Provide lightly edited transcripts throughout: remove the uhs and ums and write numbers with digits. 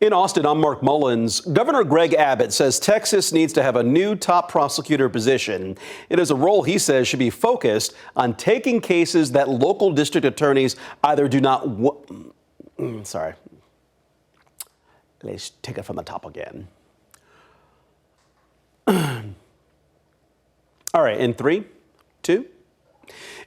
In Austin, I'm Mark Mullins. Governor Greg Abbott says Texas needs to have a new top prosecutor position. It is a role he says should be focused on taking cases that local district attorneys either do not. Sorry. Let's take it from the top again. All right, in 3, 2.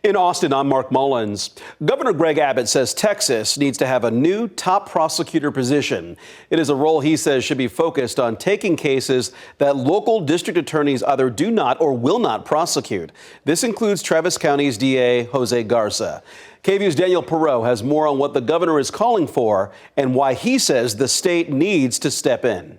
In Austin, I'm Mark Mullins. Governor Greg Abbott says Texas needs to have a new top prosecutor position. It is a role he says should be focused on taking cases that local district attorneys either do not or will not prosecute. This includes Travis County's DA, Jose Garza. KVUE's Daniel Perot has more on what the governor is calling for and why he says the state needs to step in.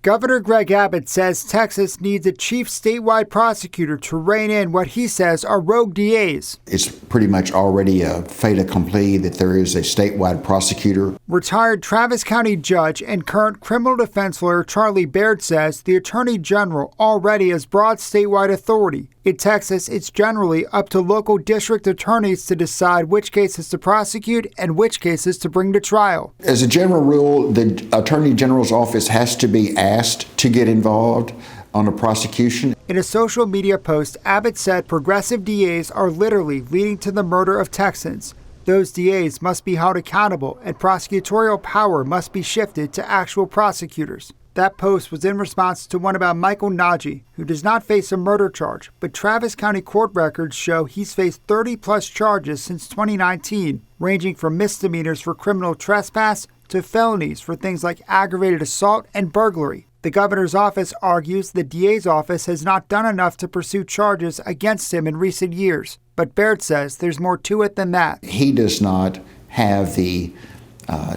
Governor Greg Abbott says Texas needs a chief statewide prosecutor to rein in what he says are rogue DAs. It's pretty much already a fait accompli that there is a statewide prosecutor. Retired Travis County judge and current criminal defense lawyer Charlie Baird says the Attorney General already has broad statewide authority. In Texas, it's generally up to local district attorneys to decide which cases to prosecute and which cases to bring to trial. As a general rule, the Attorney General's office has to be asked to get involved on a prosecution. In a social media post, Abbott said progressive DAs are literally leading to the murder of Texans. Those DAs must be held accountable and prosecutorial power must be shifted to actual prosecutors. That post was in response to one about Michael Najee, who does not face a murder charge, but Travis County court records show he's faced 30-plus charges since 2019, ranging from misdemeanors for criminal trespass to felonies for things like aggravated assault and burglary. The governor's office argues the DA's office has not done enough to pursue charges against him in recent years, but Baird says there's more to it than that. He does not have the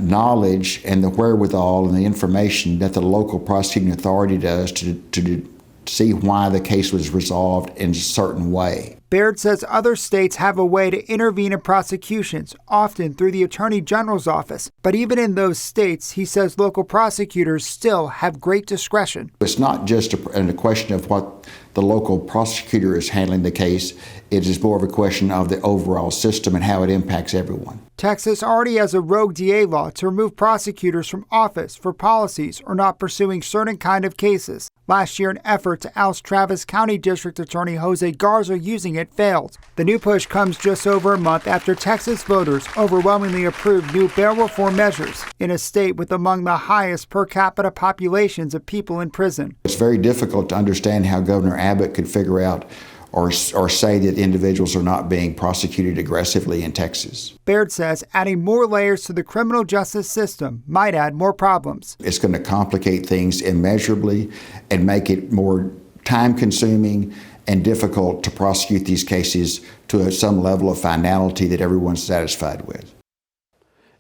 knowledge and the wherewithal and the information that the local prosecuting authority does to see why the case was resolved in a certain way. Baird says other states have a way to intervene in prosecutions, often through the Attorney General's office. But even in those states, he says local prosecutors still have great discretion. It's not just a question of what the local prosecutor is handling the case. It is more of a question of the overall system and how it impacts everyone. Texas already has a rogue DA law to remove prosecutors from office for policies or not pursuing certain kind of cases. Last year, an effort to oust Travis County District Attorney Jose Garza using it failed. The new push comes just over a month after Texas voters overwhelmingly approved new bail reform measures in a state with among the highest per capita populations of people in prison. It's very difficult to understand how Governor Abbott could figure out or say that individuals are not being prosecuted aggressively in Texas. Baird says adding more layers to the criminal justice system might add more problems. It's going to complicate things immeasurably and make it more time-consuming and difficult to prosecute these cases to some level of finality that everyone's satisfied with.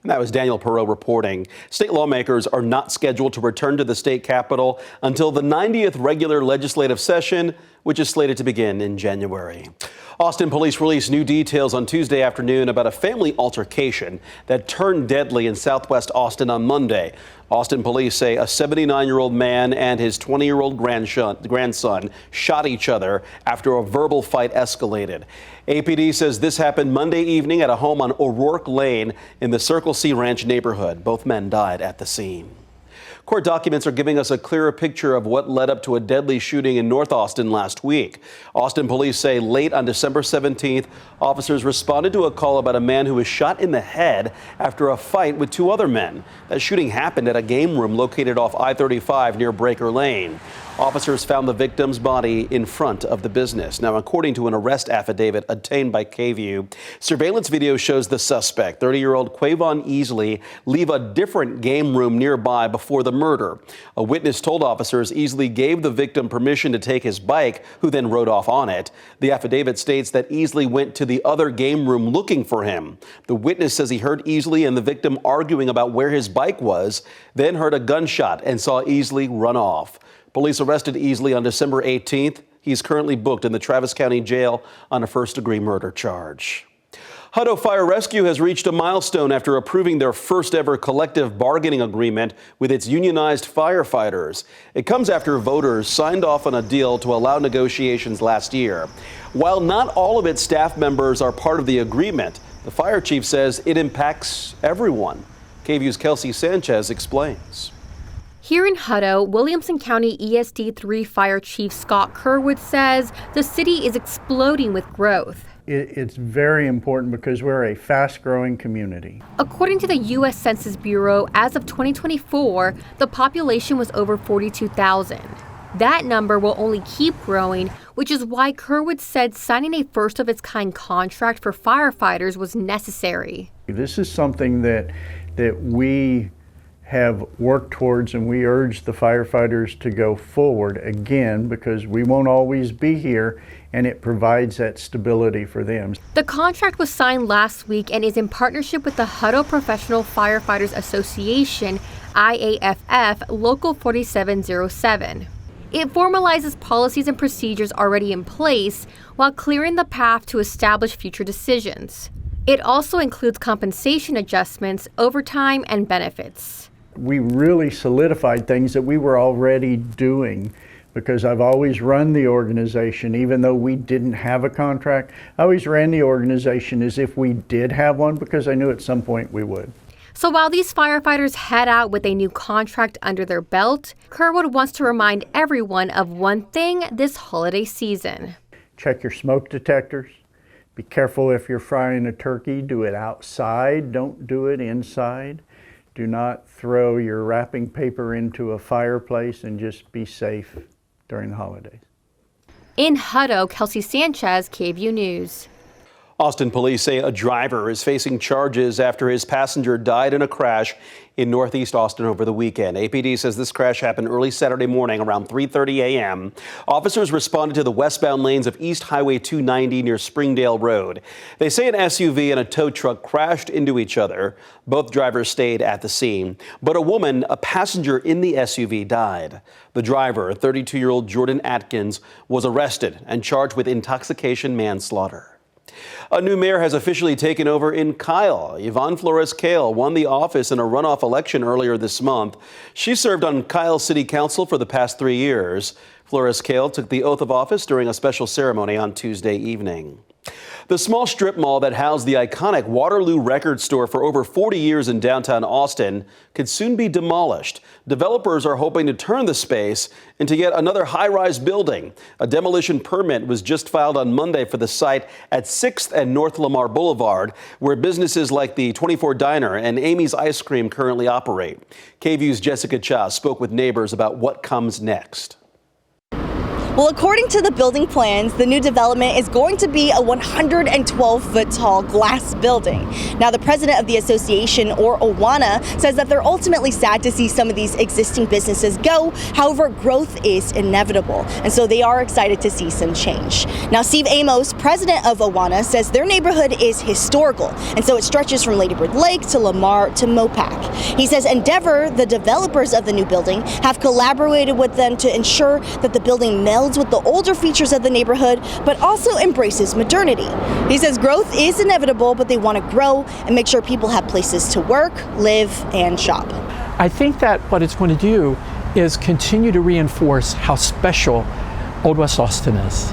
And that was Daniel Perot reporting. State lawmakers are not scheduled to return to the state capitol until the 90th regular legislative session, which is slated to begin in January. Austin police released new details on Tuesday afternoon about a family altercation that turned deadly in southwest Austin on Monday. Austin police say a 79-year-old man and his 20-year-old grandson shot each other after a verbal fight escalated. APD says this happened Monday evening at a home on O'Rourke Lane in the Circle C Ranch neighborhood. Both men died at the scene. Court documents are giving us a clearer picture of what led up to a deadly shooting in North Austin last week. Austin police say late on December 17th, officers responded to a call about a man who was shot in the head after a fight with two other men. That shooting happened at a game room located off I-35 near Breaker Lane. Officers found the victim's body in front of the business. Now, according to an arrest affidavit obtained by KVUE, surveillance video shows the suspect, 30-year-old Quavon Easley, leave a different game room nearby before the murder. A witness told officers Easley gave the victim permission to take his bike, who then rode off on it. The affidavit states that Easley went to the other game room looking for him. The witness says he heard Easley and the victim arguing about where his bike was, then heard a gunshot and saw Easley run off. Police arrested Easley on December 18th. He's currently booked in the Travis County Jail on a first-degree murder charge. Hutto Fire Rescue has reached a milestone after approving their first-ever collective bargaining agreement with its unionized firefighters. It comes after voters signed off on a deal to allow negotiations last year. While not all of its staff members are part of the agreement, the fire chief says it impacts everyone. KVUE's Kelsey Sanchez explains. Here in Hutto, Williamson County ESD 3 Fire Chief Scott Kerwood says the city is exploding with growth. It's very important because we're a fast-growing community. According to the U.S. Census Bureau, as of 2024, the population was over 42,000. That number will only keep growing, which is why Kerwood said signing a first-of-its-kind contract for firefighters was necessary. This is something that we have worked towards, and we urge the firefighters to go forward again because we won't always be here, and it provides that stability for them. The contract was signed last week and is in partnership with the Hutto Professional Firefighters Association, IAFF, Local 4707. It formalizes policies and procedures already in place while clearing the path to establish future decisions. It also includes compensation adjustments, overtime, and benefits. We really solidified things that we were already doing because I've always run the organization, even though we didn't have a contract. I always ran the organization as if we did have one because I knew at some point we would. So while these firefighters head out with a new contract under their belt, Kerwood wants to remind everyone of one thing this holiday season. Check your smoke detectors. Be careful if you're frying a turkey. Do it outside. Don't do it inside. Do not throw your wrapping paper into a fireplace, and just be safe during the holidays. In Hutto, Kelsey Sanchez, KVUE News. Austin police say a driver is facing charges after his passenger died in a crash in northeast Austin over the weekend. APD says this crash happened early Saturday morning around 3:30 a.m. Officers responded to the westbound lanes of East Highway 290 near Springdale Road. They say an SUV and a tow truck crashed into each other. Both drivers stayed at the scene, but a woman, a passenger in the SUV, died. The driver, 32-year-old Jordan Atkins, was arrested and charged with intoxication manslaughter. A new mayor has officially taken over in Kyle. Yvonne Flores-Cale won the office in a runoff election earlier this month. She served on Kyle City Council for the past 3 years. Flores-Cale took the oath of office during a special ceremony on Tuesday evening. The small strip mall that housed the iconic Waterloo record store for over 40 years in downtown Austin could soon be demolished. Developers are hoping to turn the space into yet another high-rise building. A demolition permit was just filed on Monday for the site at 6th and North Lamar Boulevard, where businesses like the 24 Diner and Amy's Ice Cream currently operate. KVUE's Jessica Cha spoke with neighbors about what comes next. Well, according to the building plans, the new development is going to be a 112-foot tall glass building. Now, the president of the association, or Awana, says that they're ultimately sad to see some of these existing businesses go. However, growth is inevitable, and so they are excited to see some change. Now, Steve Amos, president of Awana, says their neighborhood is historical, and so it stretches from Lady Bird Lake to Lamar to Mopac. He says Endeavor, the developers of the new building, have collaborated with them to ensure that the building melds with the older features of the neighborhood, but also embraces modernity. He says growth is inevitable, but they want to grow and make sure people have places to work, live, and shop. I think that what it's going to do is continue to reinforce how special Old West Austin is.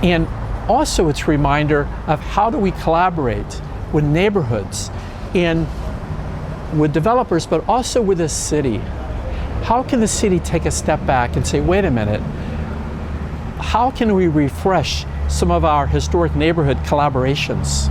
And also it's a reminder of how do we collaborate with neighborhoods and with developers, but also with the city. How can the city take a step back and say, wait a minute, how can we refresh some of our historic neighborhood collaborations?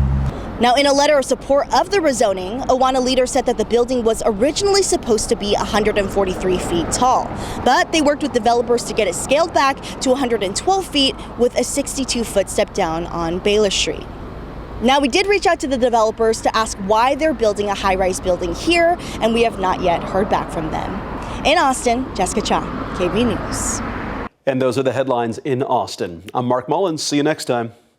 Now, in a letter of support of the rezoning, Awana leaders said that the building was originally supposed to be 143 feet tall, but they worked with developers to get it scaled back to 112 feet with a 62-foot step down on Baylor Street. Now, we did reach out to the developers to ask why they're building a high-rise building here, and we have not yet heard back from them. In Austin, Jessica Cha, KVUE News. And those are the headlines in Austin. I'm Mark Mullins. See you next time.